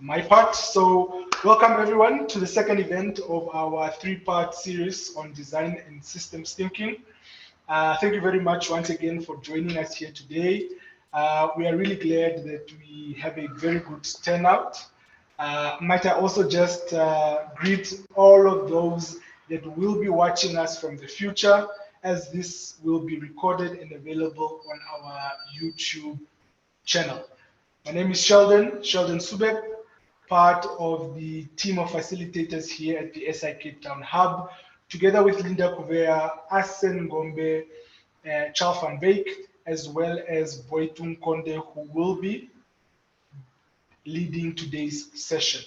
my part. So welcome everyone to the second event of our three-part series on design and systems thinking. Thank you very much once again for joining us here today. We are really glad that we have a very good turnout. Might I also just greet all of those that will be watching us from the future, as this will be recorded and available on our YouTube channel. My name is Sheldon Subek, part of the team of facilitators here at the SI Cape Town Hub, together with Linda Kuvea, Asen Gombe, Charles van Beek, as well as Boytung Konde, who will be leading today's session.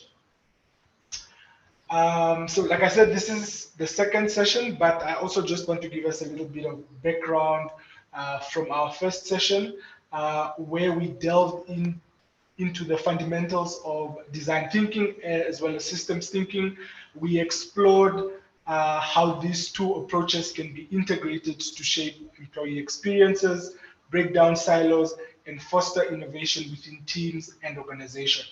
So like I said, this is the second session, but I also just want to give us a little bit of background from our first session, where we delved into the fundamentals of design thinking as well as systems thinking. We explored how these two approaches can be integrated to shape employee experiences, break down silos, and foster innovation within teams and organizations.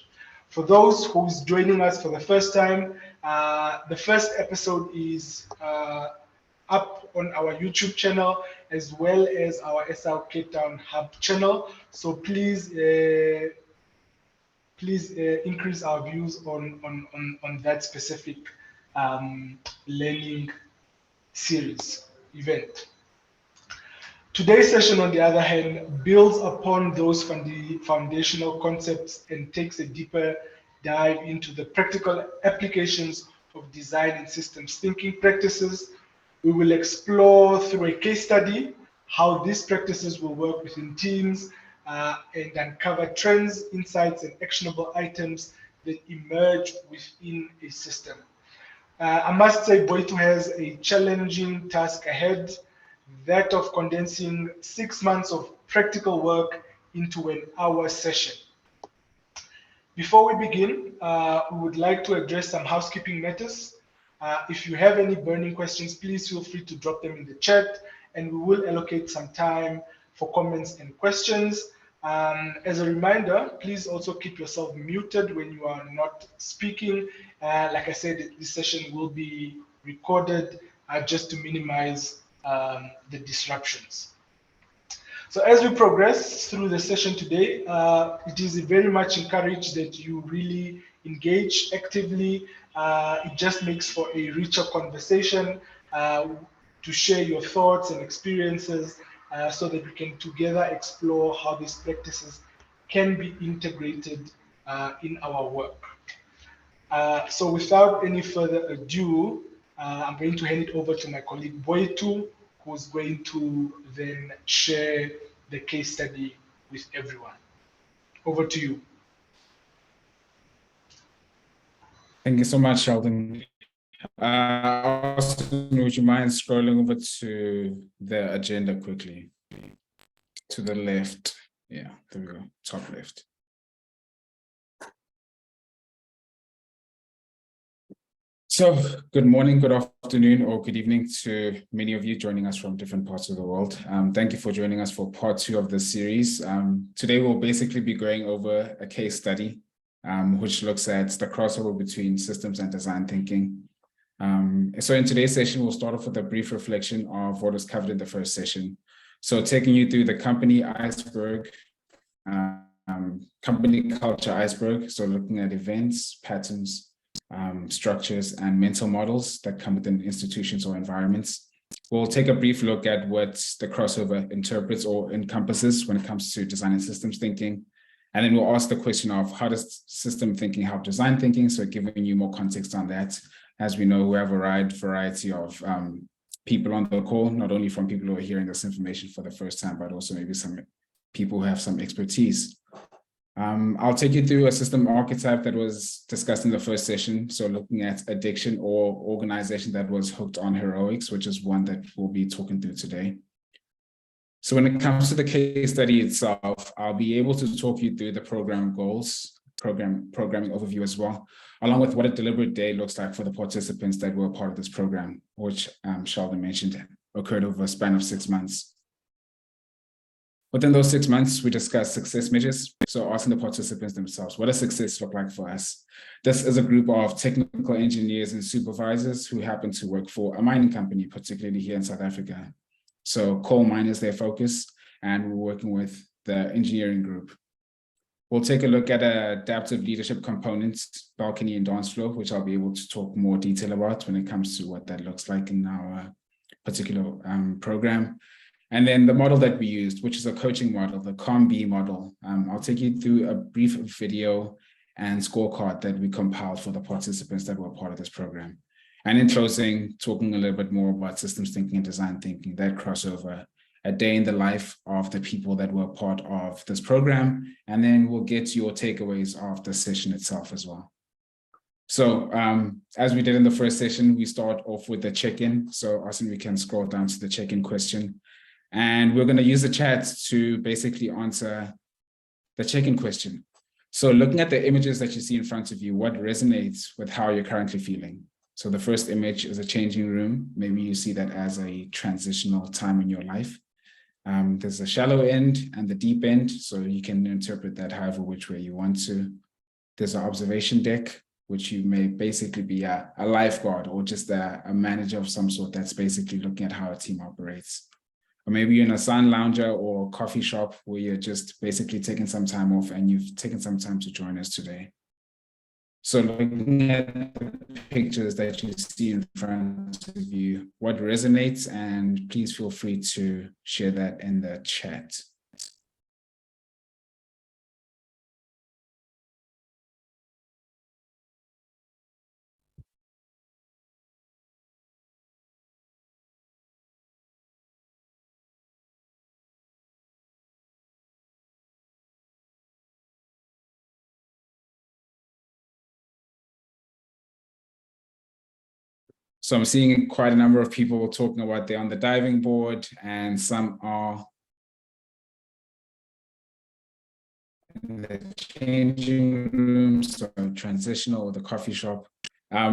For those who's joining us for the first time, the first episode is up on our YouTube channel as well as our SL Cape Town Hub channel. So please increase our views on that specific learning series event. Today's session, on the other hand, builds upon those foundational concepts and takes a deeper dive into the practical applications of design and systems thinking practices. We will explore through a case study how these practices will work within teams and uncover trends, insights, and actionable items that emerge within a system. I must say, Boytu has a challenging task ahead, that of condensing 6 months of practical work into an hour session. Before we begin, we would like to address some housekeeping matters. If you have any burning questions, please feel free to drop them in the chat, and we will allocate some time for comments and questions. As a reminder, please also keep yourself muted when you are not speaking. Like I said, this session will be recorded just to minimize the disruptions. So as we progress through the session today, it is very much encouraged that you really engage actively. It just makes for a richer conversation to share your thoughts and experiences so that we can together explore how these practices can be integrated in our work. So without any further ado, I'm going to hand it over to my colleague Boytu, who's going to then share the case study with everyone. Over to you. Thank you so much, Sheldon. Also, would you mind scrolling over to the agenda quickly? To the left. Yeah, there we go, top left. So, good morning, good afternoon, or good evening to many of you joining us from different parts of the world. Thank you for joining us for part 2 of this series. Today, we'll basically be going over a case study, which looks at the crossover between systems and design thinking. So in today's session, we'll start off with a brief reflection of what was covered in the first session. So taking you through the company iceberg, company culture iceberg, so looking at events, patterns, structures, and mental models that come within institutions or environments. We'll take a brief look at what the crossover interprets or encompasses when it comes to design and systems thinking. And then we'll ask the question of how does system thinking help design thinking? So giving you more context on that. As we know, we have a wide variety of people on the call, not only from people who are hearing this information for the first time, but also maybe some people who have some expertise. I'll take you through a system archetype that was discussed in the first session. So looking at addiction or organization that was hooked on heroics, which is one that we'll be talking through today. So when it comes to the case study itself, I'll be able to talk you through the program goals, programming overview as well, along with what a deliberate day looks like for the participants that were part of this program, which Sheldon mentioned occurred over a span of 6 months. Within those 6 months, we discussed success measures. So asking the participants themselves, what does success look like for us? This is a group of technical engineers and supervisors who happen to work for a mining company, particularly here in South Africa. So coal mine is their focus, and we're working with the engineering group. We'll take a look at adaptive leadership components, balcony and dance floor, which I'll be able to talk more detail about when it comes to what that looks like in our particular program. And then the model that we used, which is a coaching model, the COM-B model. I'll take you through a brief video and scorecard that we compiled for the participants that were part of this program. And in closing, talking a little bit more about systems thinking and design thinking, that crossover, a day in the life of the people that were part of this program. And then we'll get your takeaways of the session itself as well. So as we did in the first session, we start off with the check-in. So Austin, we can scroll down to the check-in question. And we're going to use the chat to basically answer the check-in question. So looking at the images that you see in front of you, what resonates with how you're currently feeling? So the first image is a changing room. Maybe you see that as a transitional time in your life. There's a shallow end and the deep end. So you can interpret that however which way you want to. There's an observation deck, which you may basically be a lifeguard or just a manager of some sort that's basically looking at how a team operates. Or maybe you're in a sun lounger or coffee shop where you're just basically taking some time off and you've taken some time to join us today. So looking at the pictures that you see in front of you, what resonates, and please feel free to share that in the chat. So I'm seeing quite a number of people talking about they're on the diving board, and some are in the changing room, so transitional, or the coffee shop.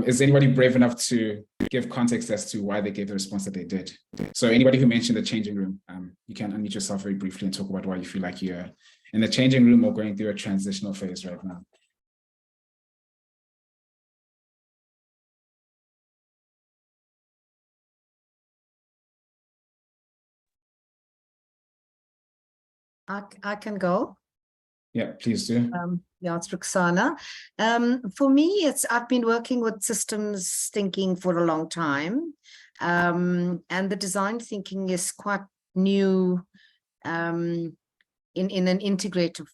Is anybody brave enough to give context as to why they gave the response that they did? So anybody who mentioned the changing room, you can unmute yourself very briefly and talk about why you feel like you're in the changing room or going through a transitional phase right now. I can go. Yeah, please do. Yeah, it's Roxana. For me, I've been working with systems thinking for a long time. And the design thinking is quite new in an integrative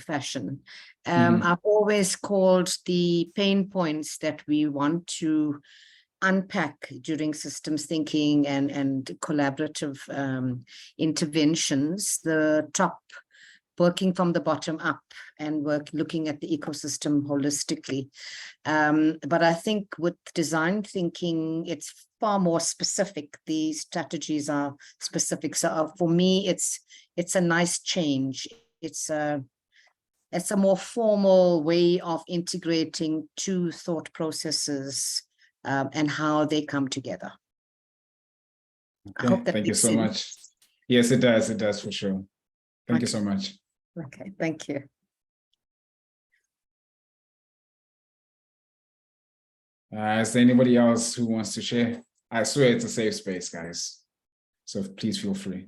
fashion. I've always called the pain points that we want to unpack during systems thinking and collaborative interventions, the top, working from the bottom up and looking at the ecosystem holistically. But I think with design thinking, it's far more specific. The strategies are specific. So for me, it's a nice change. It's a more formal way of integrating two thought processes and how they come together. Okay, I hope that thank you makes so sense. much. Yes, it does for sure. Thank you so much. Okay, thank you. Is there anybody else who wants to share? I swear it's a safe space, guys. So please feel free.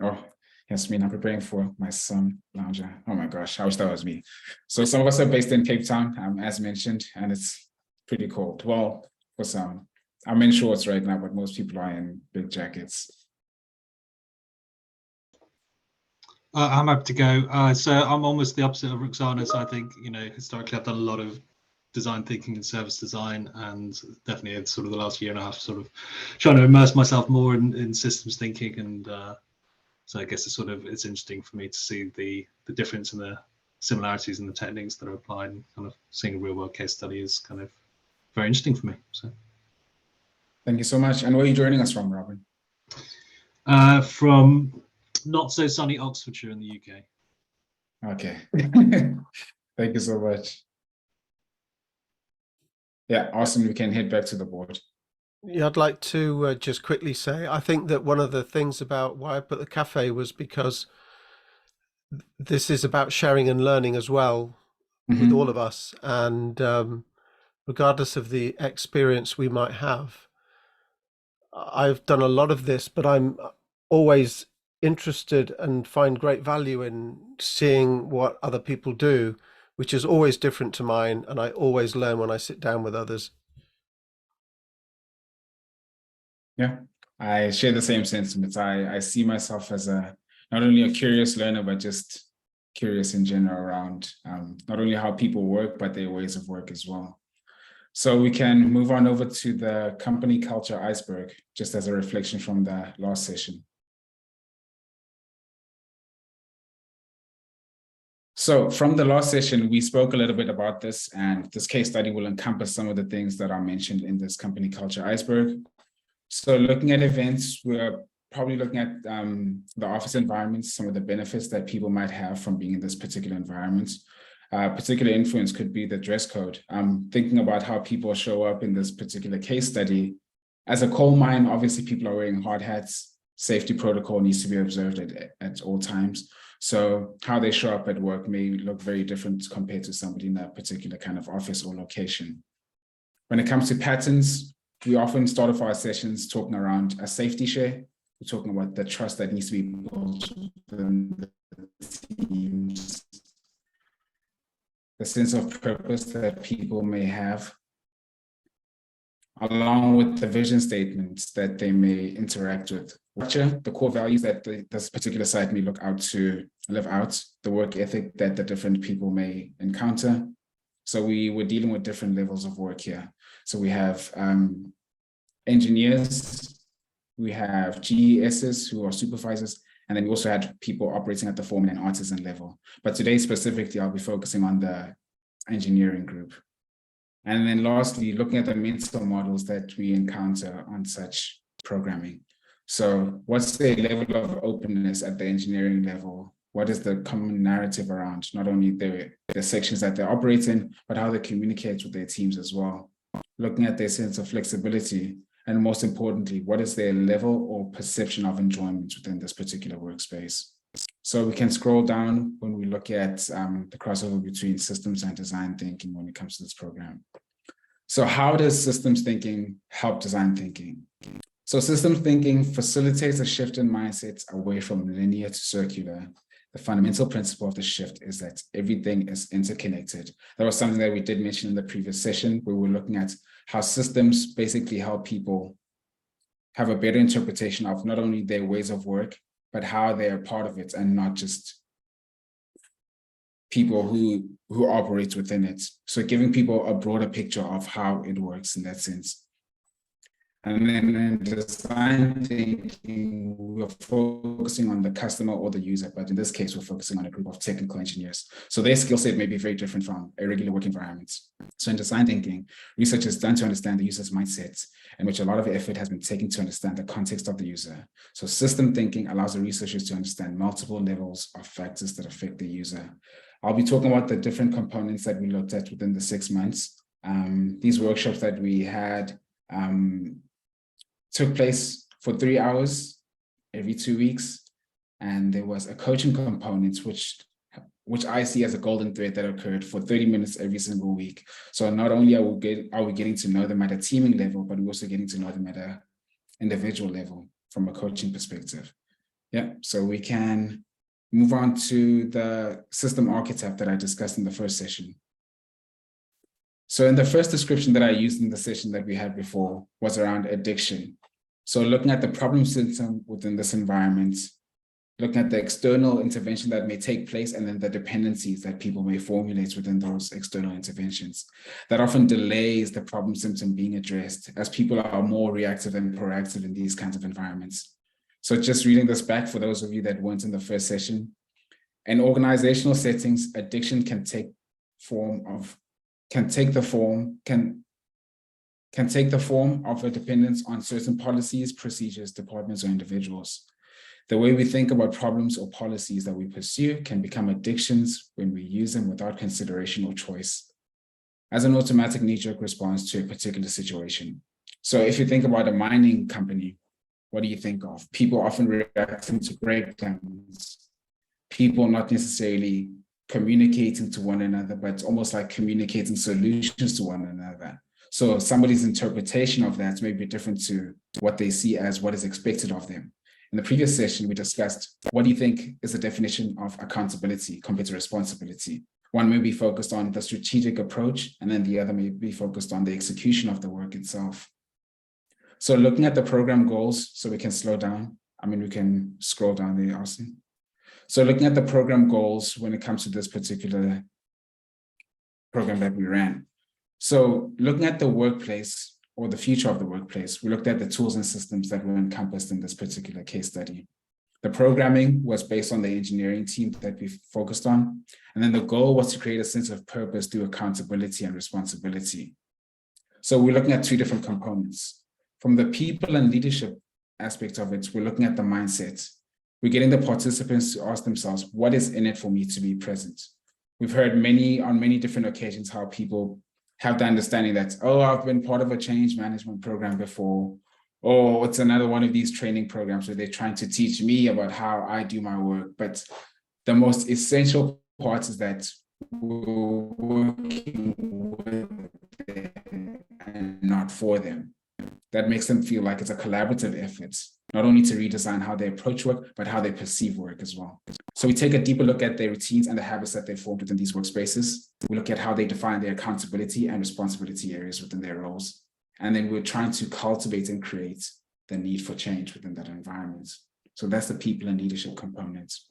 Oh, Yasmin, I'm preparing for my sun lounger. Oh my gosh, I wish that was me. So some of us are based in Cape Town, as mentioned, and it's pretty cold. Well, for some. I'm in shorts right now, but most people are in big jackets. I'm happy to go. So I'm almost the opposite of Roxana. So I think, historically I've done a lot of design thinking and service design, and definitely in sort of the last year and a half, sort of trying to immerse myself more in systems thinking. And so I guess it's interesting for me to see the difference and the similarities in the techniques that are applied, and kind of seeing a real world case study is kind of very interesting for me. So thank you so much. And where are you joining us from, Robin? From not so sunny Oxfordshire in the UK. Okay. Thank you so much. Yeah, awesome. We can head back to the board. Yeah, I'd like to just quickly say, I think that one of the things about why I put the cafe was because this is about sharing and learning as well with all of us. And regardless of the experience we might have, I've done a lot of this, but I'm always interested and find great value in seeing what other people do, which is always different to mine. And I always learn when I sit down with others. Yeah, I share the same sentiments. I see myself as not only a curious learner, but just curious in general around not only how people work, but their ways of work as well. So we can move on over to the company culture iceberg, just as a reflection from the last session. So from the last session, we spoke a little bit about this, and this case study will encompass some of the things that are mentioned in this company culture iceberg. So looking at events, we're probably looking at the office environments, some of the benefits that people might have from being in this particular environment. Particular influence could be the dress code. Thinking about how people show up in this particular case study. As a coal mine, obviously people are wearing hard hats. Safety protocol needs to be observed at all times. So how they show up at work may look very different compared to somebody in that particular kind of office or location. When it comes to patterns, we often start off our sessions talking around a safety share. We're talking about the trust that needs to be built within the teams, the sense of purpose that people may have, along with the vision statements that they may interact with. The core values that this particular site may look out to live out, the work ethic that the different people may encounter. So we were dealing with different levels of work here. So we have engineers, we have GESs who are supervisors, and then we also had people operating at the foreman and artisan level. But today specifically, I'll be focusing on the engineering group. And then lastly, looking at the mental models that we encounter on such programming. So what's the level of openness at the engineering level? What is the common narrative around not only the sections that they operate in, but how they communicate with their teams as well? Looking at their sense of flexibility, and most importantly, what is their level or perception of enjoyment within this particular workspace? So we can scroll down when we look at the crossover between systems and design thinking when it comes to this program. So how does systems thinking help design thinking? So systems thinking facilitates a shift in mindsets away from linear to circular. The fundamental principle of the shift is that everything is interconnected. That was something that we did mention in the previous session, where we're looking at how systems basically help people have a better interpretation of not only their ways of work, but how they are part of it and not just people who operate within it. So giving people a broader picture of how it works in that sense. And then in design thinking, we're focusing on the customer or the user, but in this case, we're focusing on a group of technical engineers. So their skill set may be very different from a regular work environment. So in design thinking, research is done to understand the user's mindset, in which a lot of effort has been taken to understand the context of the user. So system thinking allows the researchers to understand multiple levels of factors that affect the user. I'll be talking about the different components that we looked at within the 6 months. These workshops that we had took place for 3 hours every 2 weeks. And there was a coaching component, which I see as a golden thread that occurred for 30 minutes every single week. So not only are we getting to know them at a teaming level, but we're also getting to know them at an individual level from a coaching perspective. Yeah, so we can move on to the system archetype that I discussed in the first session. So in the first description that I used in the session that we had before was around addiction. So looking at the problem system within this environment, looking at the external intervention that may take place, and then the dependencies that people may formulate within those external interventions. That often delays the problem symptom being addressed as people are more reactive than proactive in these kinds of environments. So just reading this back for those of you that weren't in the first session, in organizational settings, addiction can take the form of a dependence on certain policies, procedures, departments, or individuals. The way we think about problems or policies that we pursue can become addictions when we use them without consideration or choice. as an automatic knee-jerk response to a particular situation. So if you think about a mining company, what do you think of? People often reacting to breakdowns, people not necessarily communicating to one another, but almost like communicating solutions to one another. So somebody's interpretation of that may be different to what they see as what is expected of them. In the previous session, we discussed what do you think is the definition of accountability compared to responsibility? One may be focused on the strategic approach, and then the other may be focused on the execution of the work itself. So looking at the program goals, so we can slow down. I mean, we can scroll down there, Austin. So looking at the program goals when it comes to this particular program that we ran. So looking at the workplace or the future of the workplace, we looked at the tools and systems that were encompassed in this particular case study. The programming was based on the engineering team that we focused on. And then the goal was to create a sense of purpose through accountability and responsibility. So we're looking at two different components. From the people and leadership aspect of it, we're looking at the mindset. We're getting the participants to ask themselves, what is in it for me to be present? We've heard on many different occasions how people have the understanding that, oh, I've been part of a change management program before, or it's another one of these training programs where they're trying to teach me about how I do my work. But the most essential part is that we're working with them and not for them. That makes them feel like it's a collaborative effort, not only to redesign how they approach work, but how they perceive work as well. So we take a deeper look at their routines and the habits that they formed within these workspaces. We look at how they define their accountability and responsibility areas within their roles. And then we're trying to cultivate and create the need for change within that environment. So that's the people and leadership components.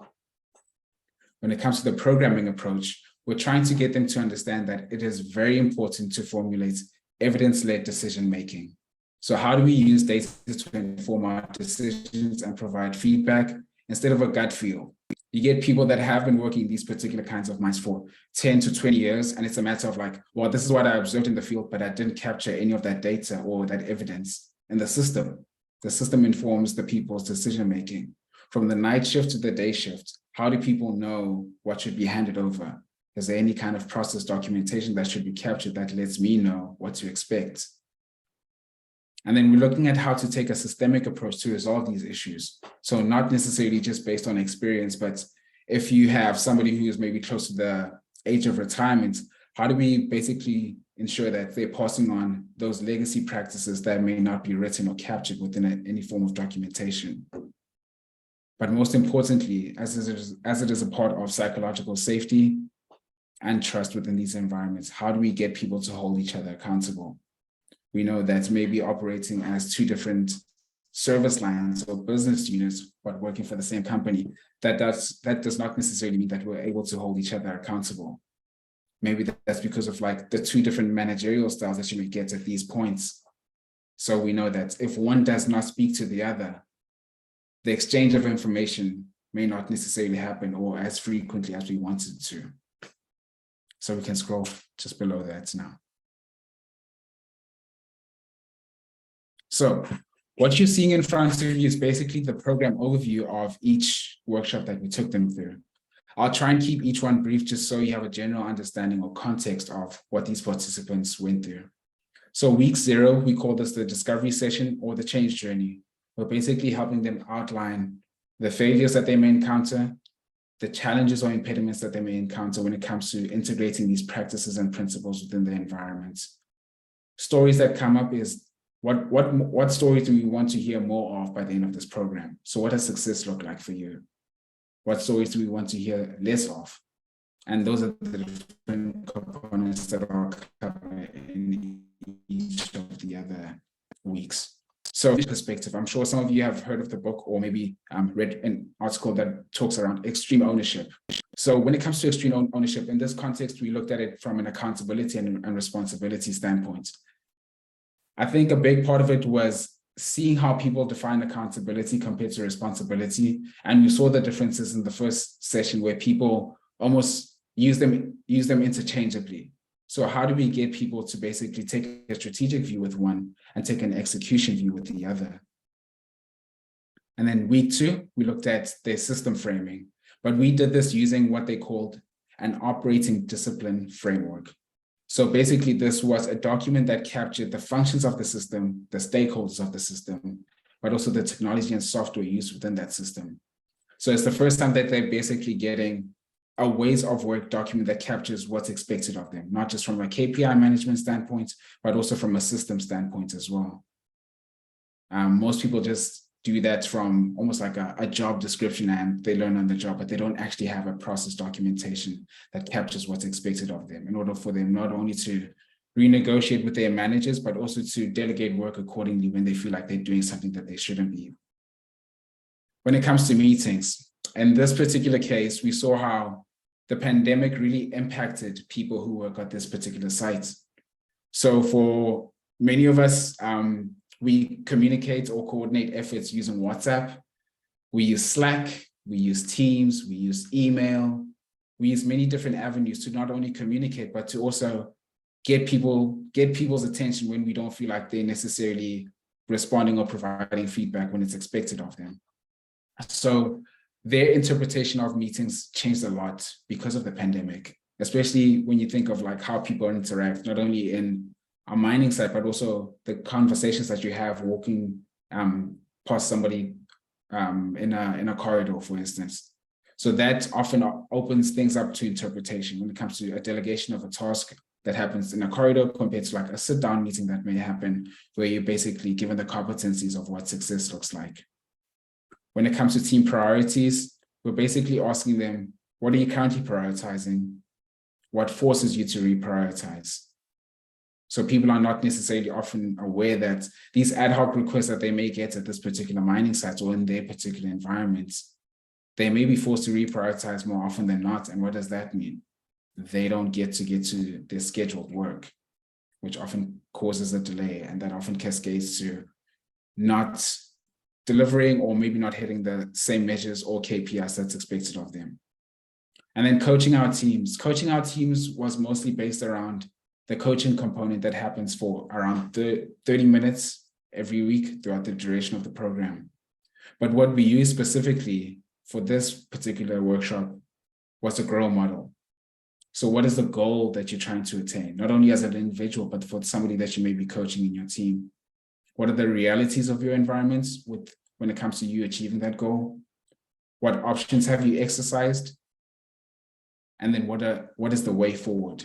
When it comes to the programming approach, we're trying to get them to understand that it is very important to formulate evidence-led decision-making. So how do we use data to inform our decisions and provide feedback instead of a gut feel? You get people that have been working these particular kinds of minds for 10 to 20 years, and it's a matter of like, well, this is what I observed in the field, but I didn't capture any of that data or that evidence in the system. The system informs the people's decision-making. From the night shift to the day shift, how do people know what should be handed over? Is there any kind of process documentation that should be captured that lets me know what to expect? And then we're looking at how to take a systemic approach to resolve these issues. So not necessarily just based on experience, but if you have somebody who is maybe close to the age of retirement, how do we basically ensure that they're passing on those legacy practices that may not be written or captured within any form of documentation? But most importantly, as it is a part of psychological safety and trust within these environments, how do we get people to hold each other accountable? We know that maybe operating as two different service lines or business units, but working for the same company, that does not necessarily mean that we're able to hold each other accountable. Maybe that's because of like the two different managerial styles that you may get at these points. So we know that if one does not speak to the other, the exchange of information may not necessarily happen or as frequently as we wanted to. So we can scroll just below that now. So what you're seeing in front of you is basically the program overview of each workshop that we took them through. I'll try and keep each one brief just so you have a general understanding or context of what these participants went through. So week 0, we call this the discovery session or the change journey. We're basically helping them outline the failures that they may encounter, the challenges or impediments that they may encounter when it comes to integrating these practices and principles within the environment. Stories that come up is what stories do we want to hear more of by the end of this program? So what does success look like for you? What stories do we want to hear less of? And those are the different components that I'll cover in each of the other weeks. So from this perspective, I'm sure some of you have heard of the book or maybe read an article that talks around extreme ownership. So when it comes to extreme ownership, in this context, we looked at it from an accountability and responsibility standpoint. I think a big part of it was seeing how people define accountability compared to responsibility. And we saw the differences in the first session where people almost use them interchangeably. So how do we get people to basically take a strategic view with one and take an execution view with the other? And then week 2, we looked at their system framing, but we did this using what they called an operating discipline framework. So basically, this was a document that captured the functions of the system, the stakeholders of the system, but also the technology and software used within that system. So it's the first time that they're basically getting a ways of work document that captures what's expected of them, not just from a KPI management standpoint, but also from a system standpoint as well. Most people just do that from almost like a job description and they learn on the job, but they don't actually have a process documentation that captures what's expected of them in order for them not only to renegotiate with their managers, but also to delegate work accordingly when they feel like they're doing something that they shouldn't be. When it comes to meetings, in this particular case, we saw how the pandemic really impacted people who work at this particular site. So for many of us, we communicate or coordinate efforts using WhatsApp. We use Slack, we use Teams, we use email. We use many different avenues to not only communicate, but to also get people's attention when we don't feel like they're necessarily responding or providing feedback when it's expected of them. So their interpretation of meetings changed a lot because of the pandemic, especially when you think of like how people interact, not only in a mining site, but also the conversations that you have walking past somebody in a corridor, for instance. So that often opens things up to interpretation when it comes to a delegation of a task that happens in a corridor compared to like a sit-down meeting that may happen where you're basically given the competencies of what success looks like. When it comes to team priorities, we're basically asking them, what are you currently prioritizing? What forces you to reprioritize? So people are not necessarily often aware that these ad hoc requests that they may get at this particular mining site or in their particular environments, they may be forced to reprioritize more often than not. And what does that mean? They don't get to their scheduled work, which often causes a delay, and that often cascades to not delivering or maybe not hitting the same measures or KPIs that's expected of them. And then coaching our teams. Coaching our teams was mostly based around the coaching component that happens for around 30 minutes every week throughout the duration of the program. But what we used specifically for this particular workshop was a grow model. So what is the goal that you're trying to attain? Not only as an individual, but for somebody that you may be coaching in your team. What are the realities of your environments when it comes to you achieving that goal? What options have you exercised? And then what is the way forward?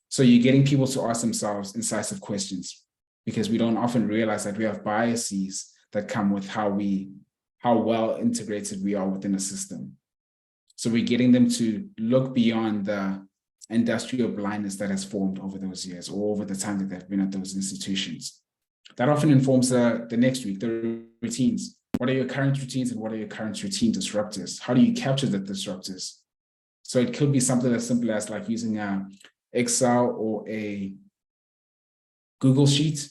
So you're getting people to ask themselves incisive questions, because we don't often realize that we have biases that come with how well integrated we are within a system. So we're getting them to look beyond the industrial blindness that has formed over those years or over the time that they've been at those institutions. That often informs the next week, the routines. What are your current routines and what are your current routine disruptors? How do you capture the disruptors? So it could be something as simple as like using a Excel or a Google Sheet,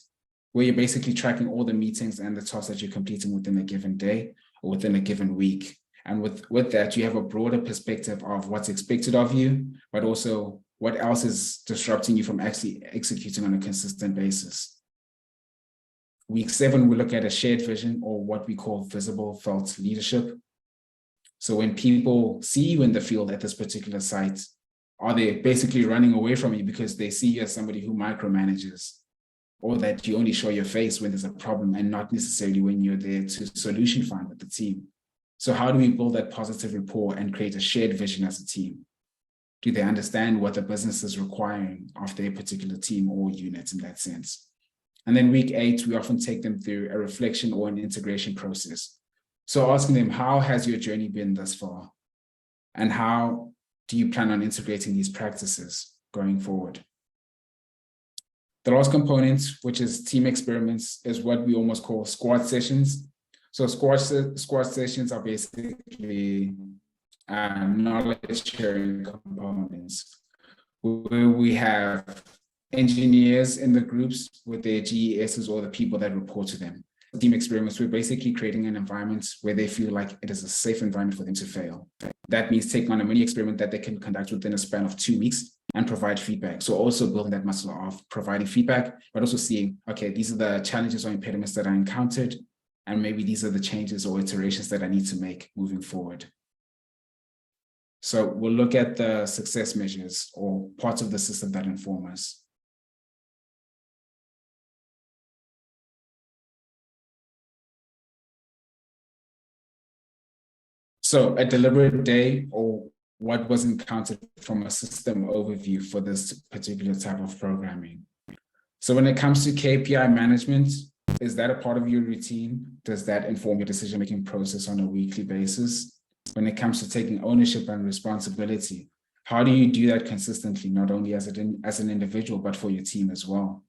where you're basically tracking all the meetings and the tasks that you're completing within a given day or within a given week. And with that, you have a broader perspective of what's expected of you, but also what else is disrupting you from actually executing on a consistent basis. Week 7, we look at a shared vision, or what we call visible felt leadership. So when people see you in the field at this particular site, are they basically running away from you because they see you as somebody who micromanages, or that you only show your face when there's a problem and not necessarily when you're there to solution find with the team? So how do we build that positive rapport and create a shared vision as a team? Do they understand what the business is requiring of their particular team or unit in that sense? And then week 8, we often take them through a reflection or an integration process. So asking them, how has your journey been thus far? And how do you plan on integrating these practices going forward? The last component, which is team experiments, is what we almost call squad sessions. So squad sessions are basically knowledge sharing components, where we have engineers in the groups with their GESs or the people that report to them. Team experiments, we're basically creating an environment where they feel like it is a safe environment for them to fail. That means taking on a mini experiment that they can conduct within a span of 2 weeks and provide feedback. So also building that muscle of providing feedback, but also seeing, okay, these are the challenges or impediments that I encountered, and maybe these are the changes or iterations that I need to make moving forward. So we'll look at the success measures or parts of the system that inform us. So a deliberate day, or what was encountered from a system overview for this particular type of programming. So when it comes to KPI management, is that a part of your routine? Does that inform your decision-making process on a weekly basis? When it comes to taking ownership and responsibility, how do you do that consistently, not only as an individual, but for your team as well?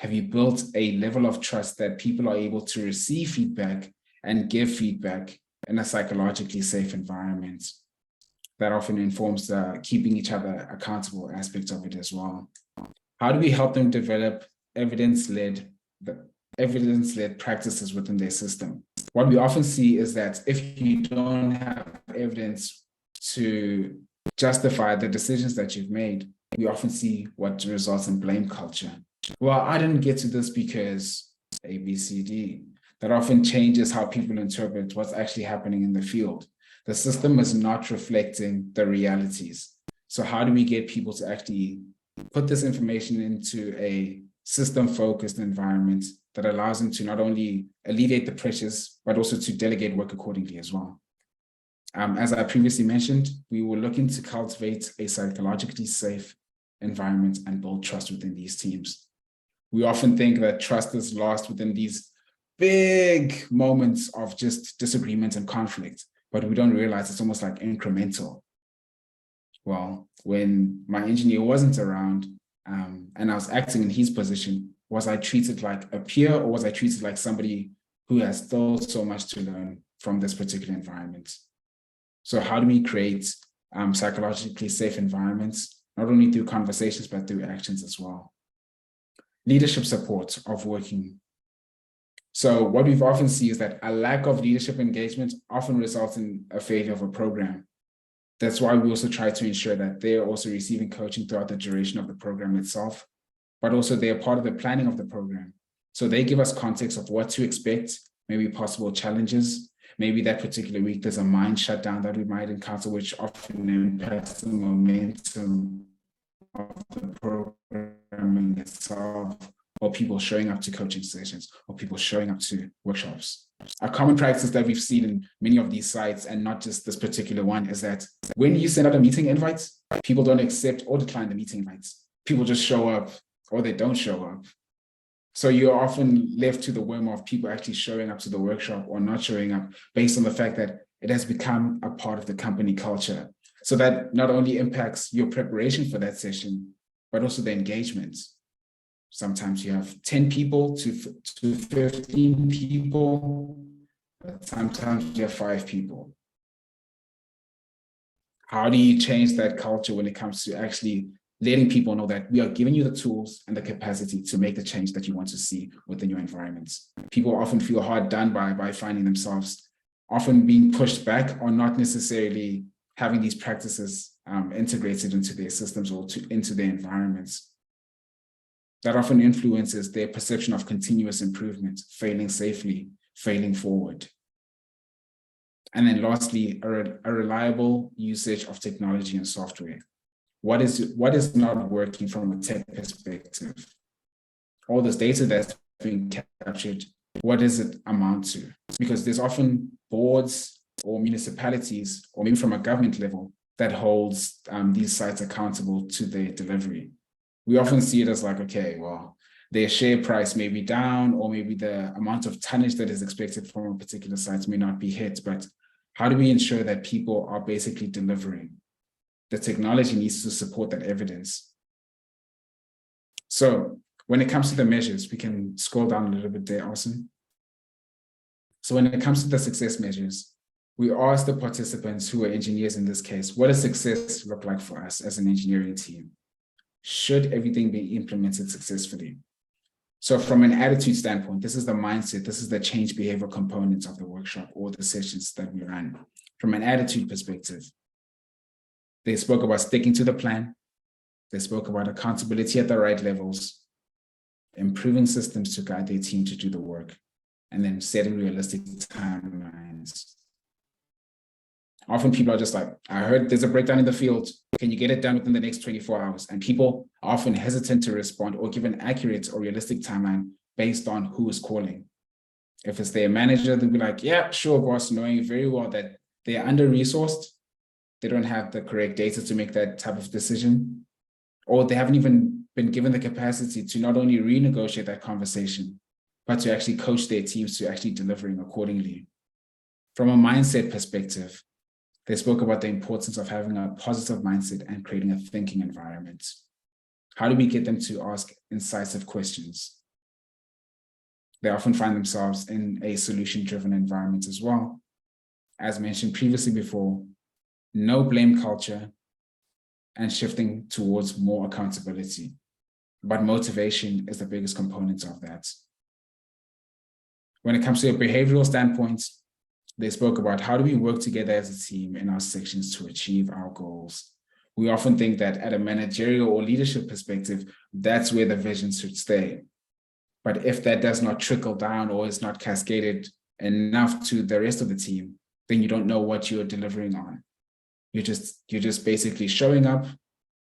Have you built a level of trust that people are able to receive feedback and give feedback in a psychologically safe environment? That often informs the keeping each other accountable aspect of it as well. How do we help them develop evidence-led practices within their system? What we often see is that if you don't have evidence to justify the decisions that you've made, we often see what results in blame culture. Well, I didn't get to this because A, B, C, D. That often changes how people interpret what's actually happening in the field. The system is not reflecting the realities. So how do we get people to actually put this information into a system-focused environment that allows them to not only alleviate the pressures, but also to delegate work accordingly as well? As I previously mentioned, we were looking to cultivate a psychologically safe environment and build trust within these teams. We often think that trust is lost within these big moments of just disagreement and conflict, but we don't realize it's almost like incremental. Well, when my engineer wasn't around and I was acting in his position, was I treated like a peer, or was I treated like somebody who has still so much to learn from this particular environment? So how do we create psychologically safe environments, not only through conversations, but through actions as well? Leadership support of working. So what we've often seen is that a lack of leadership engagement often results in a failure of a program. That's why we also try to ensure that they're also receiving coaching throughout the duration of the program itself, but also they're part of the planning of the program. So they give us context of what to expect, maybe possible challenges, maybe that particular week there's a mind shutdown that we might encounter, which often impacts the momentum of the programming itself, or people showing up to coaching sessions, or people showing up to workshops. A common practice that we've seen in many of these sites, and not just this particular one, is that when you send out a meeting invite, people don't accept or decline the meeting invites. People just show up, or they don't show up. So you're often left to the whim of people actually showing up to the workshop or not showing up, based on the fact that it has become a part of the company culture. So that not only impacts your preparation for that session, but also the engagement. Sometimes you have 10 people to 15 people, but sometimes you have 5 people. How do you change that culture when it comes to actually letting people know that we are giving you the tools and the capacity to make the change that you want to see within your environments? People often feel hard done by finding themselves often being pushed back, or not necessarily having these practices integrated into their systems or into their environments. That often influences their perception of continuous improvement, failing safely, failing forward. And then lastly, a reliable usage of technology and software. What is not working from a tech perspective? All this data that's being captured, what does it amount to? Because there's often boards or municipalities, or maybe from a government level, that holds these sites accountable to their delivery. We often see it as like, okay, well, their share price may be down, or maybe the amount of tonnage that is expected from a particular site may not be hit, but how do we ensure that people are basically delivering? The technology needs to support that evidence. So when it comes to the measures, we can scroll down a little bit there, Austin. So when it comes to the success measures, we ask the participants, who are engineers in this case, what does success look like for us as an engineering team? Should everything be implemented successfully? So from an attitude standpoint, this is the mindset, this is the change behavior components of the workshop or the sessions that we run. From an attitude perspective, they spoke about sticking to the plan. They spoke about accountability at the right levels, improving systems to guide their team to do the work, and then setting realistic timelines. Often people are just like, I heard there's a breakdown in the field. Can you get it done within the next 24 hours? And people are often hesitant to respond or give an accurate or realistic timeline based on who is calling. If it's their manager, they'll be like, yeah, sure, boss, knowing very well that They are under-resourced. They don't have the correct data to make that type of decision, or they haven't even been given the capacity to not only renegotiate that conversation, but to actually coach their teams to actually delivering accordingly. From a mindset perspective, they spoke about the importance of having a positive mindset and creating a thinking environment. How do we get them to ask incisive questions? They often find themselves in a solution-driven environment as well. As mentioned previously before, no blame culture and shifting towards more accountability. But motivation is the biggest component of that. When it comes to a behavioral standpoint, they spoke about how do we work together as a team in our sections to achieve our goals. We often think that at a managerial or leadership perspective, that's where the vision should stay. But if that does not trickle down or is not cascaded enough to the rest of the team, then you don't know what you're delivering on. You're just basically showing up,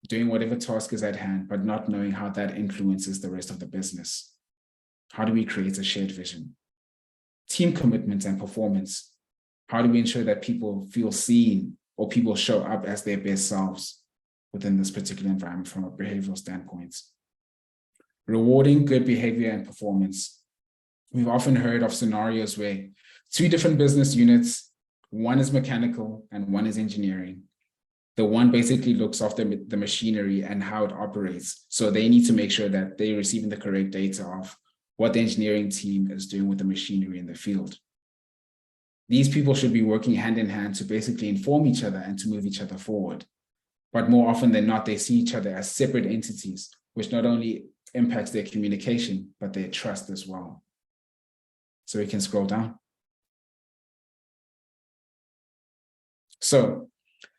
doing whatever task is at hand, but not knowing how that influences the rest of the business. How do we create a shared vision? Team commitment and performance. How do we ensure that people feel seen or people show up as their best selves within this particular environment from a behavioral standpoint? Rewarding good behavior and performance. We've often heard of scenarios where two different business units, one is mechanical and one is engineering. The one basically looks after the machinery and how it operates. So they need to make sure that they're receiving the correct data of what the engineering team is doing with the machinery in the field. These people should be working hand in hand to basically inform each other and to move each other forward. But more often than not, they see each other as separate entities, which not only impacts their communication, but their trust as well. So we can scroll down. So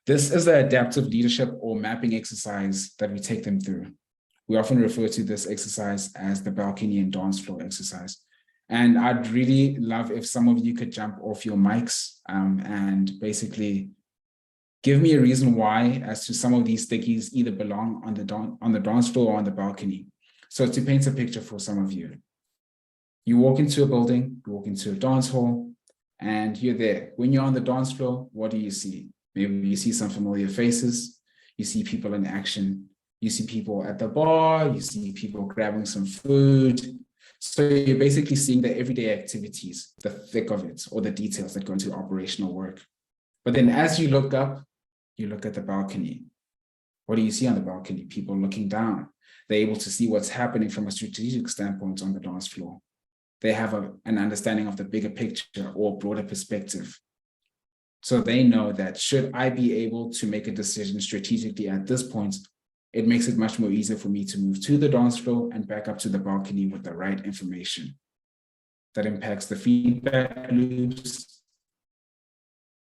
this is the adaptive leadership or mapping exercise that we take them through. We often refer to this exercise as the balcony and dance floor exercise. And I'd really love if some of you could jump off your mics and basically give me a reason why as to some of these stickies either belong on the dance floor or on the balcony. So to paint a picture for some of you, you walk into a building, you walk into a dance hall, and you're there. When you're on the dance floor, what do you see? Maybe you see some familiar faces, you see people in action, you see people at the bar, you see people grabbing some food. So you're basically seeing the everyday activities, the thick of it, or the details that go into operational work. But then as you look up, you look at the balcony. What do you see on the balcony? People looking down. They're able to see what's happening from a strategic standpoint on the dance floor. They have an understanding of the bigger picture or broader perspective. So they know that should I be able to make a decision strategically at this point, it makes it much more easier for me to move to the dance floor and back up to the balcony with the right information. That impacts the feedback loops,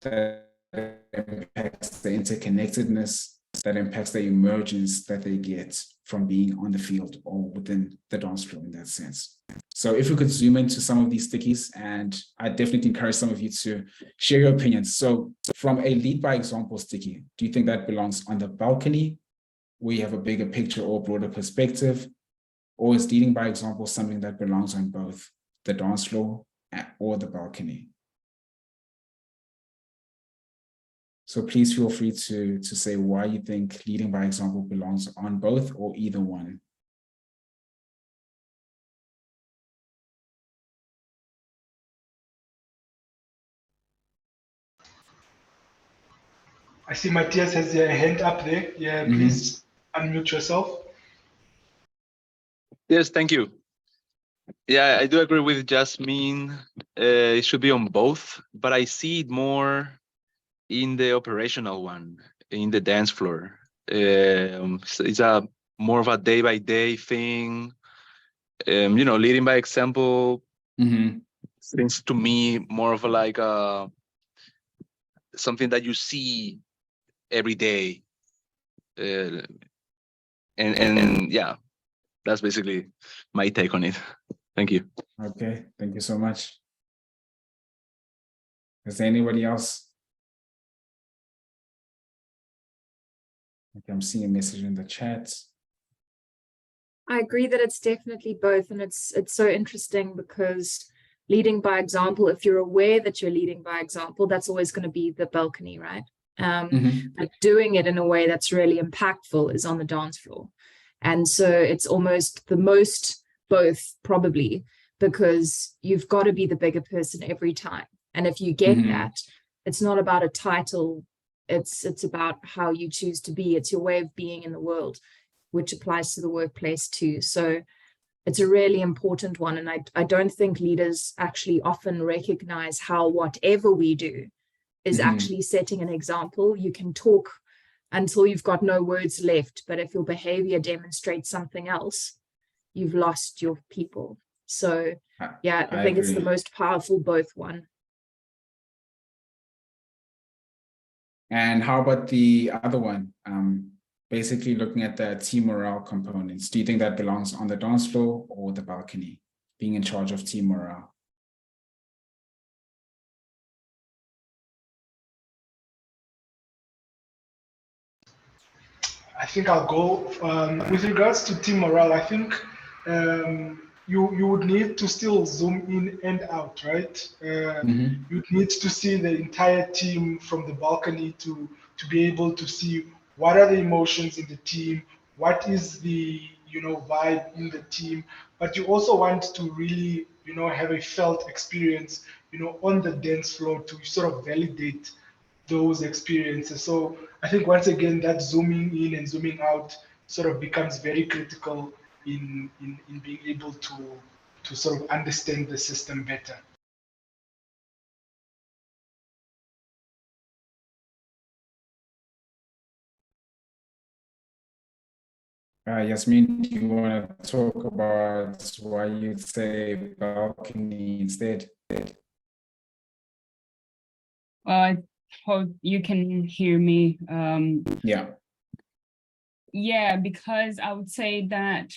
that impacts the interconnectedness, that impacts the emergence that they get from being on the field or within the dance floor in that sense. So if we could zoom into some of these stickies, and I definitely encourage some of you to share your opinions. So from a lead by example sticky, do you think that belongs on the balcony where you have a bigger picture or broader perspective? Or is leading by example something that belongs on both the dance floor or the balcony? So please feel free to say why you think leading by example belongs on both or either one. I see Matthias has a hand up there. Yeah, please unmute yourself. Yes, thank you. Yeah, I do agree with Jasmine. It should be on both, but I see it more in the operational one, in the dance floor. It's a more of a day-by-day thing. Leading by example seems to me more of something that you see every day. And yeah, that's basically my take on it. Thank you. Okay, thank you so much. Is there anybody else? Okay, I'm seeing a message in the chat. I agree that it's definitely both, and it's so interesting because leading by example, if you're aware that you're leading by example, that's always going to be the balcony, right? But doing it in a way that's really impactful is on the dance floor. And so it's almost the most both, probably, because you've got to be the bigger person every time. And if you get that, it's not about a title, it's about how you choose to be. It's your way of being in the world, which applies to the workplace too. So it's a really important one. And I don't think leaders actually often recognize how whatever we do is actually setting an example. You can talk until you've got no words left, but if your behavior demonstrates something else, you've lost your people. So yeah, I think it's the most powerful both one. And how about the other one? Basically looking at the team morale components. Do you think that belongs on the dance floor or the balcony, being in charge of team morale? I think I'll go with regards to team morale. I think you would need to still zoom in and out, right? You'd need to see the entire team from the balcony to be able to see what are the emotions in the team, what is the vibe in the team, but you also want to really have a felt experience on the dance floor to sort of validate those experiences. So I think once again that zooming in and zooming out sort of becomes very critical in being able to sort of understand the system better. Yasmin, do you want to talk about why you'd say balcony instead? I hope you can hear me. Yeah, because I would say that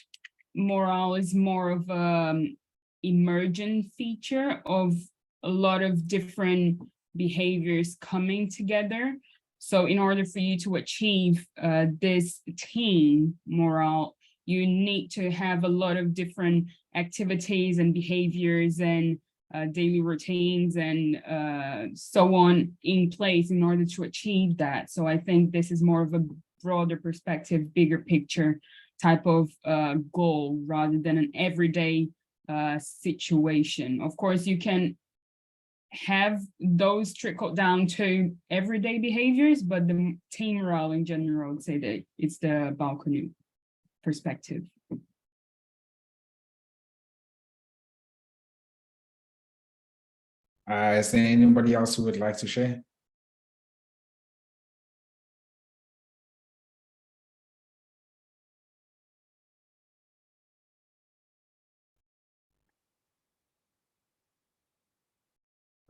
morale is more of an emergent feature of a lot of different behaviors coming together. So in order for you to achieve this team morale, you need to have a lot of different activities and behaviors and daily routines and so on in place in order to achieve that. So I think this is more of a broader perspective, bigger picture type of goal rather than an everyday situation. Of course, you can have those trickle down to everyday behaviors, but the team morale in general, I would say that it's the balcony perspective. Is there anybody else who would like to share?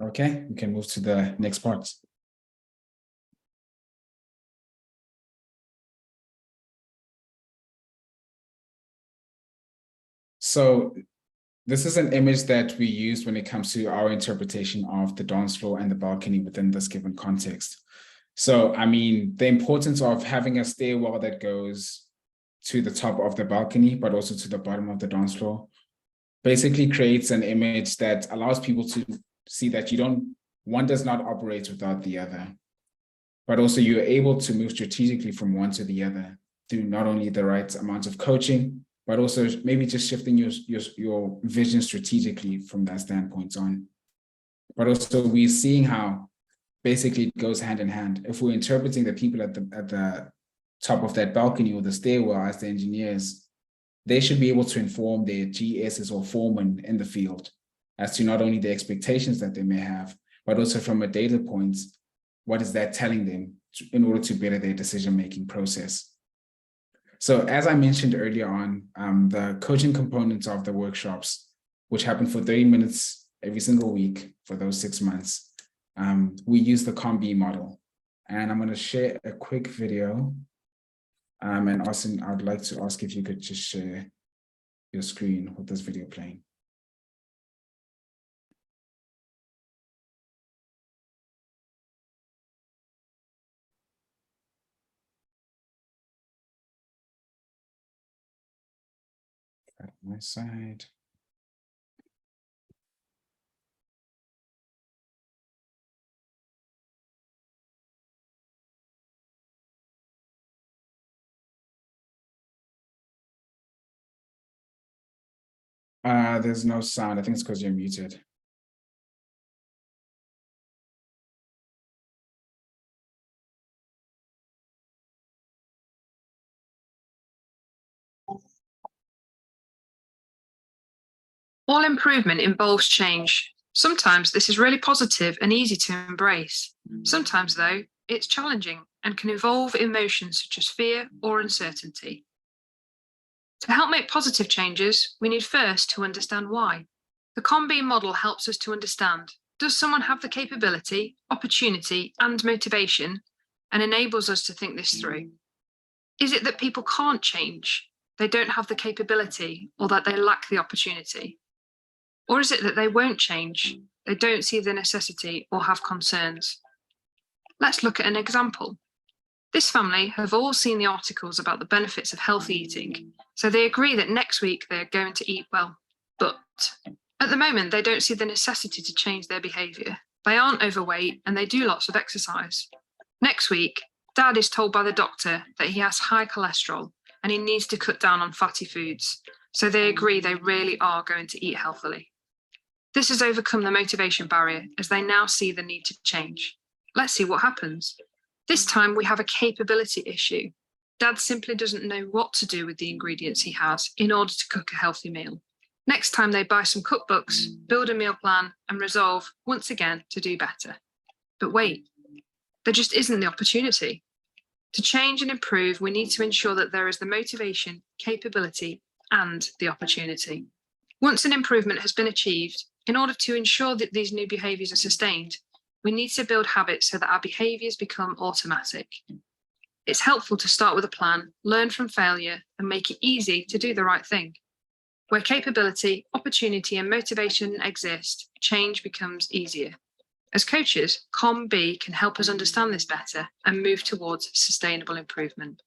Okay, we can move to the next part. So this is an image that we use when it comes to our interpretation of the dance floor and the balcony within this given context. So, I mean, the importance of having a stairwell that goes to the top of the balcony, but also to the bottom of the dance floor, basically creates an image that allows people to see that one does not operate without the other, but also you're able to move strategically from one to the other through not only the right amount of coaching, but also maybe just shifting your vision strategically from that standpoint on. But also we're seeing how basically it goes hand in hand. If we're interpreting the people at the top of that balcony or the stairwell as the engineers, they should be able to inform their GSs or foremen in the field as to not only the expectations that they may have, but also from a data point, what is that telling them in order to better their decision-making process. So as I mentioned earlier on, the coaching components of the workshops, which happen for 30 minutes every single week for those 6 months, we use the COM-B model. And I'm going to share a quick video. And Austin, I'd like to ask if you could just share your screen with this video playing. At my side. There's no sound. I think it's because you're muted. All improvement involves change. Sometimes this is really positive and easy to embrace. Sometimes, though, it's challenging and can involve emotions such as fear or uncertainty. To help make positive changes, we need first to understand why. The COM-B model helps us to understand, does someone have the capability, opportunity, and motivation, and enables us to think this through? Is it that people can't change, they don't have the capability, or that they lack the opportunity? Or is it that they won't change, they don't see the necessity or have concerns? Let's look at an example. This family have all seen the articles about the benefits of healthy eating, so they agree that next week they're going to eat well. But at the moment, they don't see the necessity to change their behaviour. They aren't overweight and they do lots of exercise. Next week, Dad is told by the doctor that he has high cholesterol and he needs to cut down on fatty foods, so they agree they really are going to eat healthily. This has overcome the motivation barrier as they now see the need to change. Let's see what happens. This time we have a capability issue. Dad simply doesn't know what to do with the ingredients he has in order to cook a healthy meal. Next time they buy some cookbooks, build a meal plan, and resolve once again to do better. But wait, there just isn't the opportunity. To change and improve, we need to ensure that there is the motivation, capability, and the opportunity. Once an improvement has been achieved, in order to ensure that these new behaviours are sustained, we need to build habits so that our behaviours become automatic. It's helpful to start with a plan, learn from failure, and make it easy to do the right thing. Where capability, opportunity, and motivation exist, change becomes easier. As coaches, COM-B can help us understand this better and move towards sustainable improvement.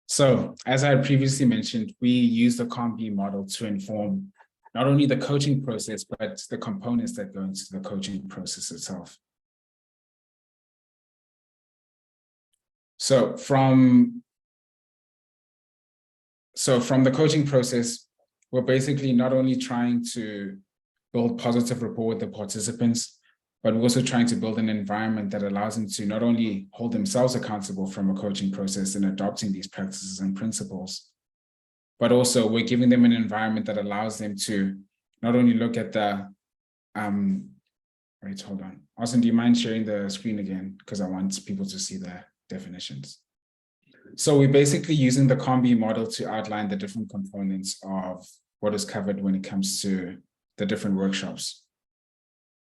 So, as I previously mentioned, we use the COM-B model to inform not only the coaching process, but the components that go into the coaching process itself. So from the coaching process, we're basically not only trying to build positive rapport with the participants, but we're also trying to build an environment that allows them to not only hold themselves accountable from a coaching process and adopting these practices and principles, but also we're giving them an environment that allows them to not only look at the, wait, hold on. Austin, do you mind sharing the screen again? Because I want people to see the definitions. So we're basically using the COM-B model to outline the different components of what is covered when it comes to the different workshops.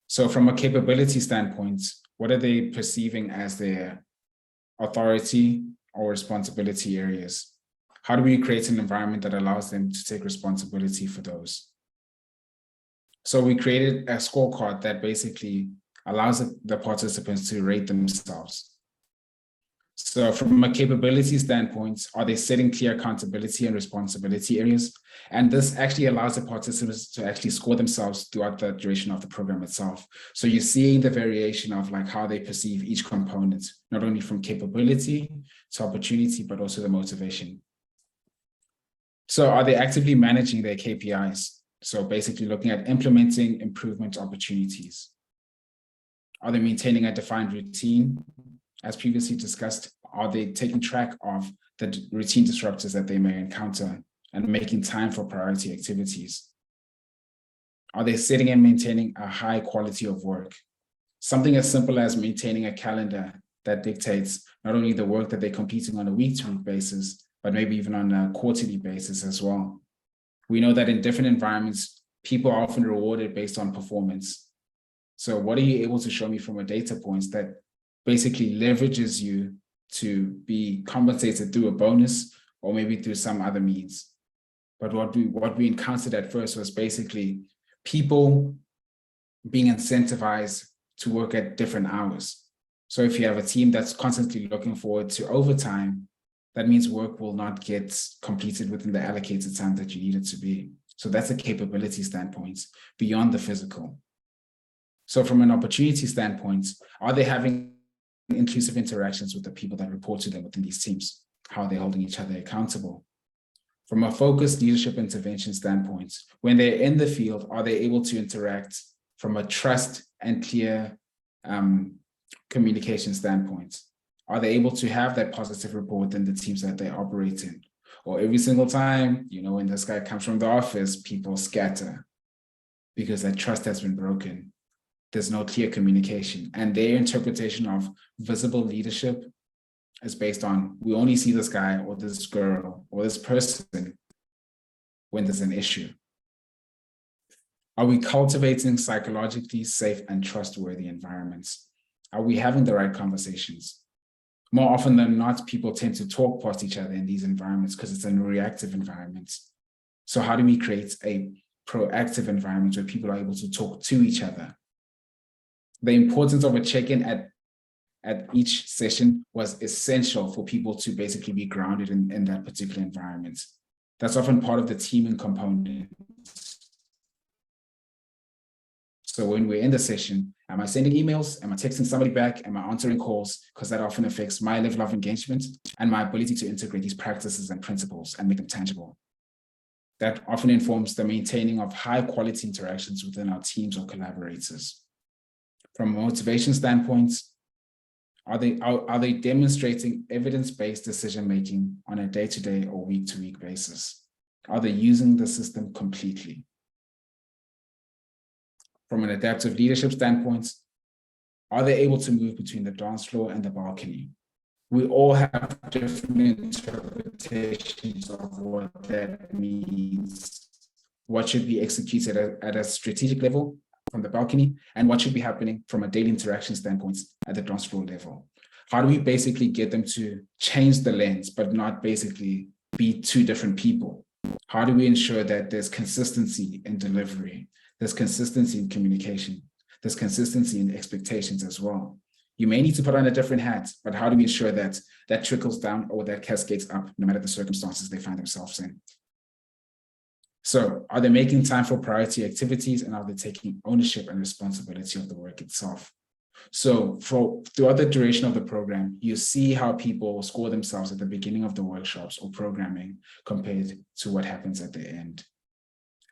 So from a capability standpoint, what are they perceiving as their authority or responsibility areas? How do we create an environment that allows them to take responsibility for those? So we created a scorecard that basically allows the participants to rate themselves. So from a capability standpoint, are they setting clear accountability and responsibility areas? And this actually allows the participants to actually score themselves throughout the duration of the program itself. So you're seeing the variation of like how they perceive each component, not only from capability to opportunity, but also the motivation. So are they actively managing their KPIs? So basically looking at implementing improvement opportunities. Are they maintaining a defined routine? As previously discussed, are they taking track of the routine disruptors that they may encounter and making time for priority activities? Are they setting and maintaining a high quality of work? Something as simple as maintaining a calendar that dictates not only the work that they're completing on a week-to-week basis, but maybe even on a quarterly basis as well. We know that in different environments, people are often rewarded based on performance. So what are you able to show me from a data points that basically leverages you to be compensated through a bonus or maybe through some other means? But what we encountered at first was basically people being incentivized to work at different hours. So if you have a team that's constantly looking forward to overtime, that means work will not get completed within the allocated time that you need it to be. So that's a capability standpoint beyond the physical. So from an opportunity standpoint, are they having inclusive interactions with the people that report to them within these teams? How are they holding each other accountable? From a focused leadership intervention standpoint, when they're in the field, are they able to interact from a trust and clear communication standpoint? Are they able to have that positive rapport within the teams that they operate in? Or every single time, you know, when this guy comes from the office, people scatter because that trust has been broken. There's no clear communication. And their interpretation of visible leadership is based on, we only see this guy or this girl or this person when there's an issue. Are we cultivating psychologically safe and trustworthy environments? Are we having the right conversations? More often than not, people tend to talk past each other in these environments because it's a reactive environment. So how do we create a proactive environment where people are able to talk to each other? The importance of a check-in at each session was essential for people to basically be grounded in that particular environment. That's often part of the teaming component. So when we're in the session, am I sending emails? Am I texting somebody back? Am I answering calls? Because that often affects my level of engagement and my ability to integrate these practices and principles and make them tangible. That often informs the maintaining of high quality interactions within our teams or collaborators. From a motivation standpoint, are they demonstrating evidence-based decision-making on a day-to-day or week-to-week basis? Are they using the system completely? From an adaptive leadership standpoint, are they able to move between the dance floor and the balcony? We all have different interpretations of what that means. What should be executed at a strategic level from the balcony, and what should be happening from a daily interaction standpoint at the dance floor level? How do we basically get them to change the lens, but not basically be two different people? How do we ensure that there's consistency in delivery? There's consistency in communication. There's consistency in expectations as well. You may need to put on a different hat, but how do we ensure that that trickles down or that cascades up, no matter the circumstances they find themselves in? So are they making time for priority activities, and are they taking ownership and responsibility of the work itself? So throughout the duration of the program, you see how people score themselves at the beginning of the workshops or programming compared to what happens at the end.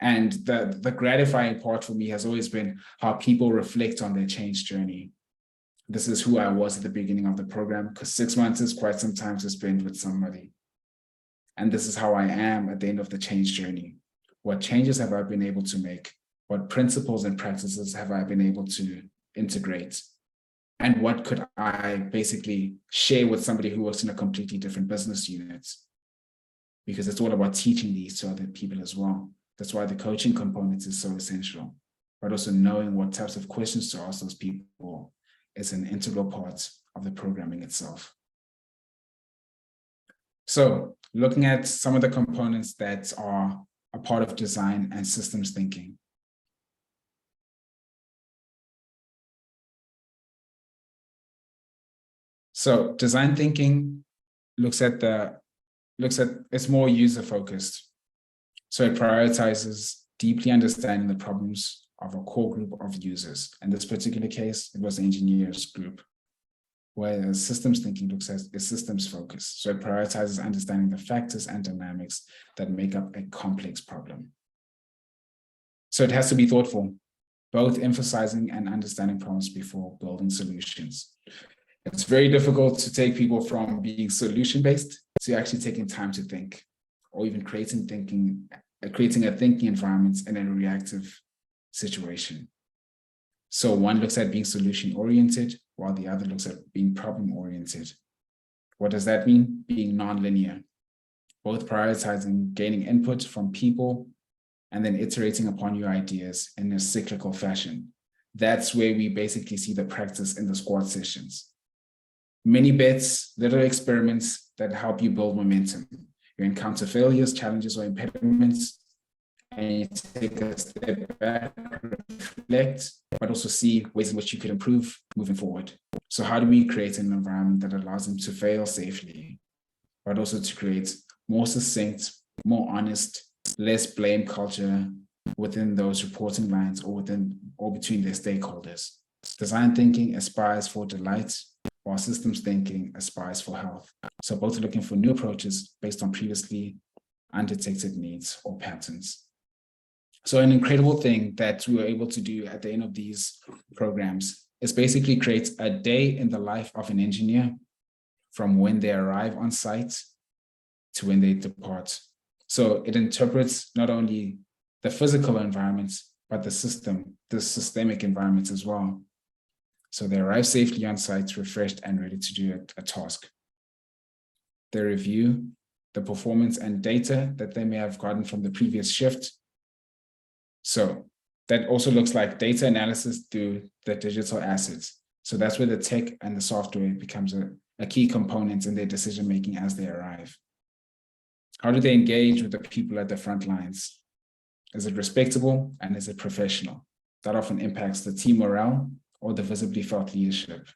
And the gratifying part for me has always been how people reflect on their change journey. This is who I was at the beginning of the program, because 6 months is quite some time to spend with somebody. And this is how I am at the end of the change journey. What changes have I been able to make? What principles and practices have I been able to integrate? And what could I basically share with somebody who works in a completely different business unit? Because it's all about teaching these to other people as well. That's why the coaching component is so essential, but also knowing what types of questions to ask those people is an integral part of the programming itself. So looking at some of the components that are a part of design and systems thinking. So design thinking it's more user focused. So it prioritizes deeply understanding the problems of a core group of users. In this particular case, it was the engineers group, whereas systems thinking looks at a systems focus. So it prioritizes understanding the factors and dynamics that make up a complex problem. So it has to be thoughtful, both emphasizing and understanding problems before building solutions. It's very difficult to take people from being solution-based to actually taking time to think, or even creating a thinking environment in a reactive situation. So one looks at being solution-oriented, while the other looks at being problem-oriented. What does that mean? Being non-linear, both prioritizing gaining input from people and then iterating upon your ideas in a cyclical fashion. That's where we basically see the practice in the squad sessions. Many bets, little experiments that help you build momentum. You encounter failures, challenges, or impediments, and you take a step back, reflect, but also see ways in which you could improve moving forward. So how do we create an environment that allows them to fail safely, but also to create more succinct, more honest, less blame culture, within those reporting lines or within or between their stakeholders. Design thinking aspires for delight, while systems thinking aspires for health. So both are looking for new approaches based on previously undetected needs or patterns. So an incredible thing that we were able to do at the end of these programs is basically create a day in the life of an engineer from when they arrive on site to when they depart. So it interprets not only the physical environments, but the systemic environments as well. So they arrive safely on site, refreshed and ready to do a task. They review the performance and data that they may have gotten from the previous shift. So that also looks like data analysis through the digital assets. So that's where the tech and the software becomes a key component in their decision-making as they arrive. How do they engage with the people at the front lines? Is it respectable and is it professional? That often impacts the team morale or the visibly felt leadership.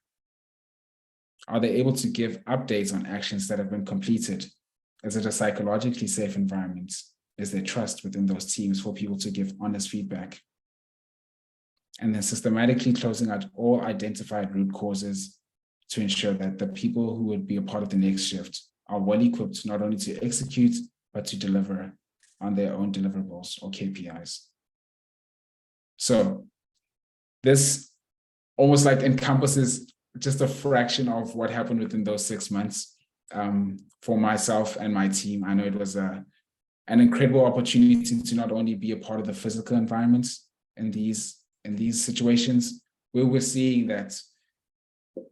Are they able to give updates on actions that have been completed? Is it a psychologically safe environment? Is there trust within those teams for people to give honest feedback? And then systematically closing out all identified root causes to ensure that the people who would be a part of the next shift are well equipped not only to execute, but to deliver on their own deliverables or KPIs. So this almost like encompasses just a fraction of what happened within those 6 months. For myself and my team, I know it was an incredible opportunity to not only be a part of the physical environments in these situations, where we're seeing that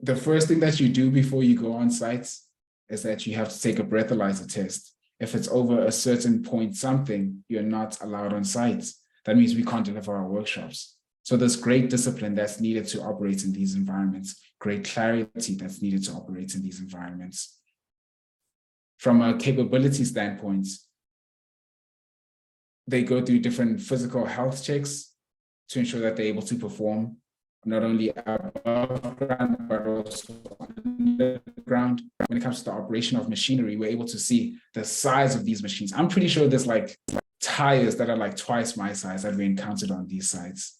the first thing that you do before you go on site is that you have to take a breathalyzer test. If it's over a certain point something, you're not allowed on site. That means we can't deliver our workshops. So there's great discipline that's needed to operate in these environments, great clarity that's needed to operate in these environments. From a capability standpoint, they go through different physical health checks to ensure that they're able to perform not only above ground, but also underground. When it comes to the operation of machinery, we're able to see the size of these machines. I'm pretty sure there's like tires that are like twice my size that we encountered on these sites.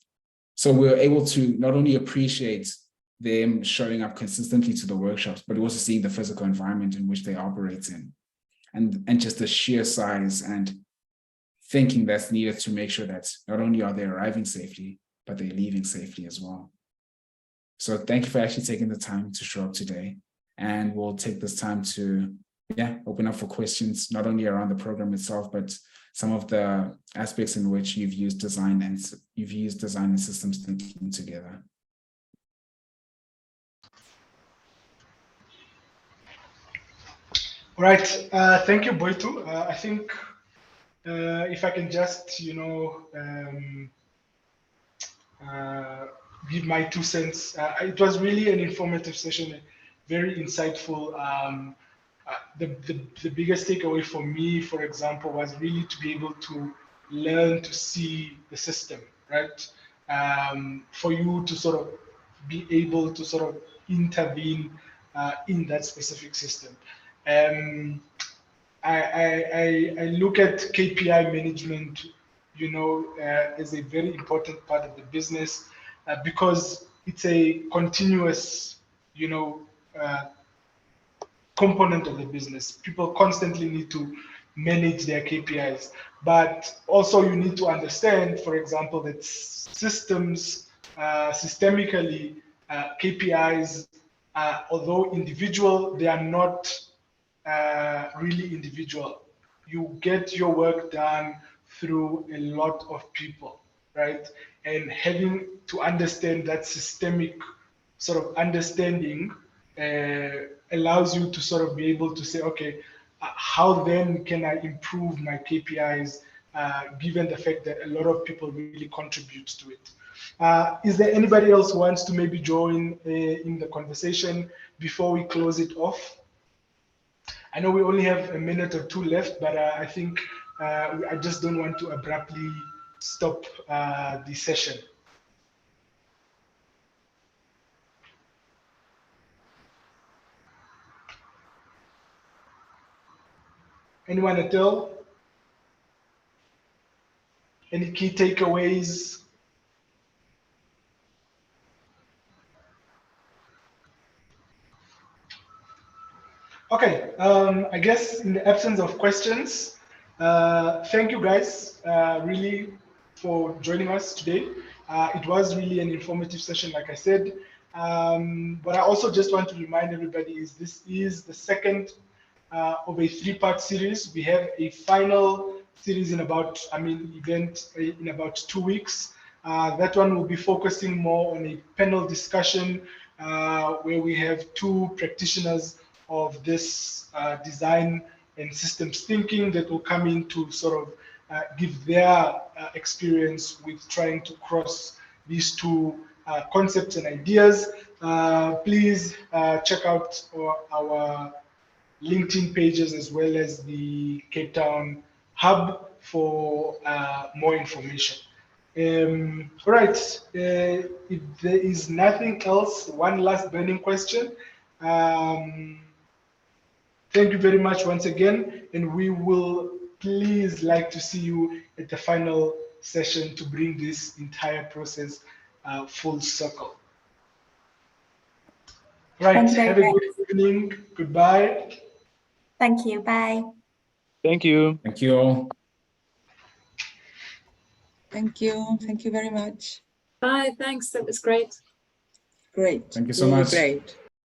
So we're able to not only appreciate them showing up consistently to the workshops, but also seeing the physical environment in which they operate in, and just the sheer size and thinking that's needed to make sure that not only are they arriving safely, but they're leaving safely as well. So thank you for actually taking the time to show up today. And we'll take this time to open up for questions, not only around the program itself, but some of the aspects in which you've used design and systems thinking together. All right, thank you, Boitu. I think if I can just, give my 2 cents. It was really an informative session, very insightful. The biggest takeaway for me, for example, was really to be able to learn to see the system, right? For you to sort of be able to sort of intervene in that specific system. I look at KPI management, as a very important part of the business because it's a continuous, component of the business. People constantly need to manage their KPIs, but also you need to understand, for example, that systems, systemically, KPIs, although individual, they are not really individual. You get your work done through a lot of people, right? And having to understand that systemic sort of understanding allows you to sort of be able to say, okay, how then can I improve my KPIs given the fact that a lot of people really contribute to it? Is there anybody else who wants to maybe join in the conversation before we close it off? I know we only have a minute or two left, but I think I just don't want to abruptly stop the session. Anyone at all? Any key takeaways? Okay, I guess in the absence of questions, thank you guys really for joining us today. It was really an informative session, like I said. But I also just want to remind everybody is this is the second of a three-part series. We have a final series in about, event in about 2 weeks. That one will be focusing more on a panel discussion where we have two practitioners of this design and systems thinking that will come in to sort of give their experience with trying to cross these two concepts and ideas. Please check out our LinkedIn pages as well as the Cape Town hub for more information. All right, if there is nothing else, one last burning question. Thank you very much once again, and we will please like to see you at the final session to bring this entire process full circle. Right, have a good evening. Goodbye. Thank you. Bye. Thank you. Thank you all. Thank you. Thank you very much. Bye. Thanks. That was great. Great. Thank you so Really much. great.